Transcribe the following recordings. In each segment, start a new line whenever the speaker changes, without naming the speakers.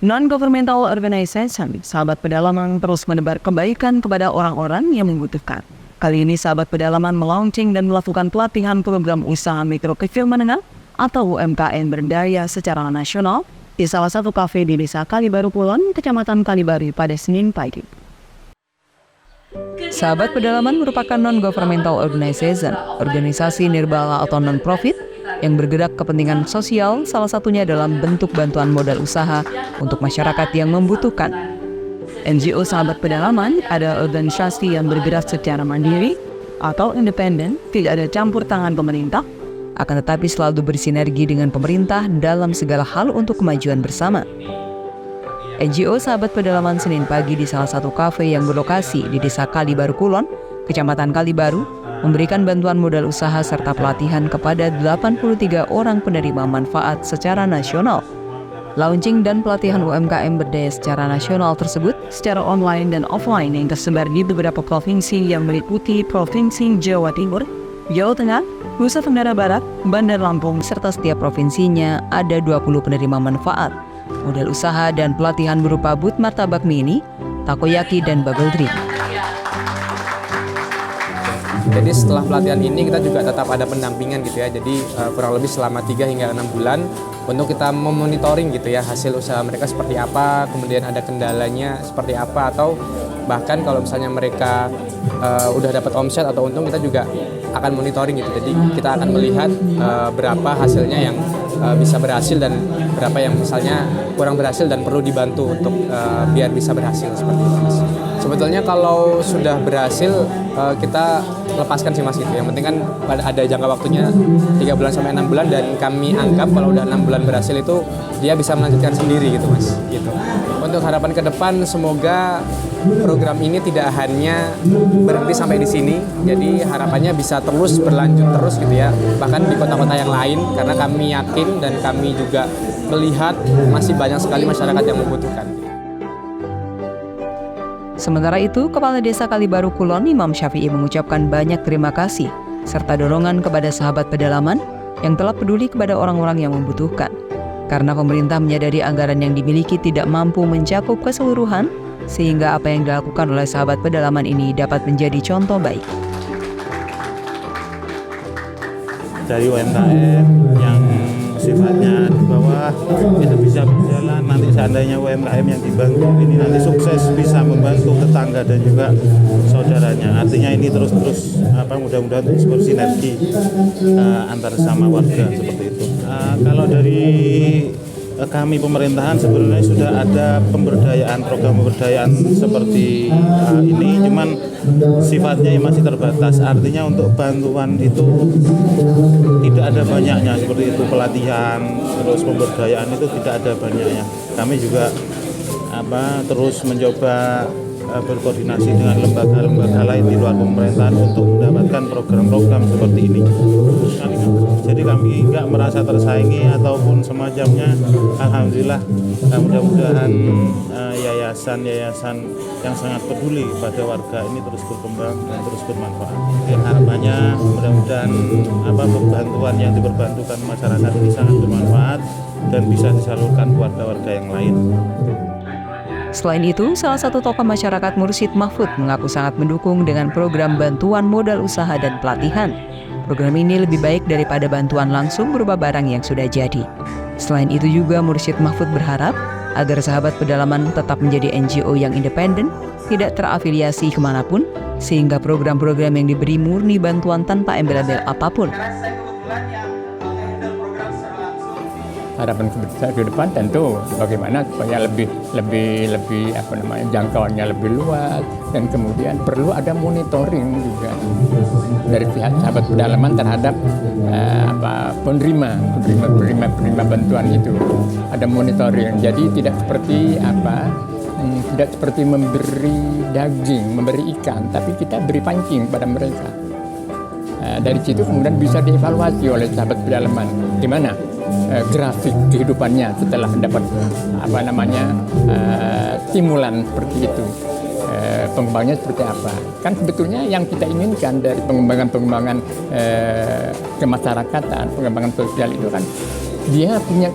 Non-governmental organization, sahabat pedalaman terus menebar kebaikan kepada orang-orang yang membutuhkan. Kali ini sahabat pedalaman melaunching dan melakukan pelatihan program usaha mikro kecil menengah atau UMKM berdaya secara nasional di salah satu kafe di Desa Kalibaru Kulon, Kecamatan Kalibaru pada Senin pagi. Sahabat pedalaman merupakan non-governmental organization, organisasi nirbala atau non-profit yang bergerak kepentingan sosial, salah satunya dalam bentuk bantuan modal usaha untuk masyarakat yang membutuhkan. NGO Sahabat Pedalaman adalah organisasi yang bergerak secara mandiri atau independen, tidak ada campur tangan pemerintah, akan tetapi selalu bersinergi dengan pemerintah dalam segala hal untuk kemajuan bersama. NGO Sahabat Pedalaman Senin pagi di salah satu kafe yang berlokasi di Desa Kalibaru Kulon, Kecamatan Kalibaru, memberikan bantuan modal usaha serta pelatihan kepada 83 orang penerima manfaat secara nasional. Launching dan pelatihan UMKM berdaya secara nasional tersebut secara online dan offline yang tersebar di beberapa provinsi yang meliputi Provinsi Jawa Timur, Jawa Tengah, Nusa Tenggara Barat, Bandar Lampung, serta setiap provinsinya ada 20 penerima manfaat. Modal usaha dan pelatihan berupa but martabak mini, takoyaki, dan bubble drink.
Jadi setelah pelatihan ini kita juga tetap ada pendampingan gitu ya. Jadi kurang lebih selama 3 hingga 6 bulan untuk kita memonitoring gitu ya hasil usaha mereka seperti apa, kemudian ada kendalanya seperti apa, atau bahkan kalau misalnya mereka udah dapat omset atau untung, kita juga akan monitoring gitu. Jadi kita akan melihat berapa hasilnya yang bisa berhasil dan berapa yang misalnya kurang berhasil dan perlu dibantu untuk biar bisa berhasil seperti itu, Mas. Sebetulnya kalau sudah berhasil kita lepaskan sih, Mas, gitu. Yang penting kan ada jangka waktunya 3 bulan sampai 6 bulan, dan kami anggap kalau udah 6 bulan berhasil itu dia bisa melanjutkan sendiri gitu, Mas. Gitu. Untuk harapan ke depan semoga program ini tidak hanya berhenti sampai di sini. Jadi harapannya bisa terus berlanjut terus gitu ya. Bahkan di kota-kota yang lain, karena kami yakin dan kami juga melihat masih banyak sekali masyarakat yang membutuhkan.
Sementara itu, Kepala Desa Kalibaru Kulon Imam Syafi'i mengucapkan banyak terima kasih serta dorongan kepada sahabat pedalaman yang telah peduli kepada orang-orang yang membutuhkan. Karena pemerintah menyadari anggaran yang dimiliki tidak mampu mencakup keseluruhan, sehingga apa yang dilakukan oleh sahabat pedalaman ini dapat menjadi contoh baik.
Dari UMKM yang sifatnya di bawah itu bisa berjalan, nanti seandainya UMKM yang dibantu ini nanti sukses bisa membantu tetangga dan juga saudaranya. Artinya ini terus mudah-mudahan terus bersinergi antar sama warga seperti itu. Kalau dari kami pemerintahan sebenarnya sudah ada program pemberdayaan seperti ini, cuman sifatnya masih terbatas. Artinya untuk bantuan itu tidak ada banyaknya seperti itu, pelatihan terus pemberdayaan itu tidak ada banyaknya. Kami juga terus mencoba berkoordinasi dengan lembaga-lembaga lain di luar pemerintahan untuk mendapatkan program-program seperti ini. Jadi kami nggak merasa tersaingi ataupun semacamnya. Alhamdulillah, mudah-mudahan yayasan-yayasan yang sangat peduli pada warga ini terus berkembang dan terus bermanfaat. Harapannya mudah-mudahan bantuan yang diperbantukan masyarakat ini sangat bermanfaat dan bisa disalurkan ke warga-warga yang lain.
Selain itu, salah satu tokoh masyarakat Mursyid Mahfud mengaku sangat mendukung dengan program bantuan modal usaha dan pelatihan. Program ini lebih baik daripada bantuan langsung berupa barang yang sudah jadi. Selain itu juga Mursyid Mahfud berharap agar sahabat pedalaman tetap menjadi NGO yang independen, tidak terafiliasi kemanapun, sehingga program-program yang diberi murni bantuan tanpa embel-embel apapun.
Harapan ke depan tentu bagaimana supaya lebih jangkauannya lebih luas, dan kemudian perlu ada monitoring juga dari pihak sahabat pedalaman terhadap penerima bantuan itu. Ada monitoring, jadi tidak seperti memberi daging, memberi ikan, tapi kita beri pancing pada mereka. Dari situ kemudian bisa dievaluasi oleh sahabat pedalaman di mana grafik kehidupannya setelah mendapat stimulan seperti itu, pengembangannya seperti apa. Kan sebetulnya yang kita inginkan dari pengembangan kemasyarakatan, pengembangan sosial itu kan dia punya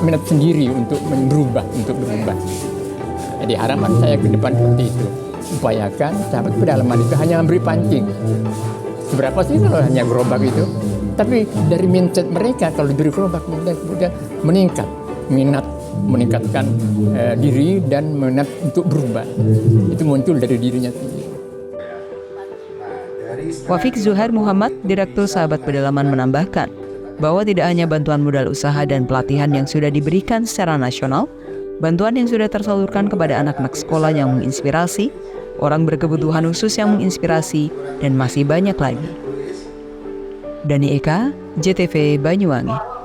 minat sendiri untuk berubah. Jadi harapan saya ke depan seperti itu. Upayakan sahabat pedalaman itu hanya memberi pancing. Seberapa sih kalau hanya gerobak itu? Tapi dari mindset mereka kalau diberi gerobak kemudian meningkat minat, meningkatkan diri dan minat untuk berubah. Itu muncul dari dirinya sendiri.
Wafik Zuhair Muhammad, Direktur Sahabat Pedalaman menambahkan bahwa tidak hanya bantuan modal usaha dan pelatihan yang sudah diberikan secara nasional, bantuan yang sudah tersalurkan kepada anak-anak sekolah yang menginspirasi, orang berkebutuhan khusus yang menginspirasi, dan masih banyak lagi. Dani Eka, JTV Banyuwangi.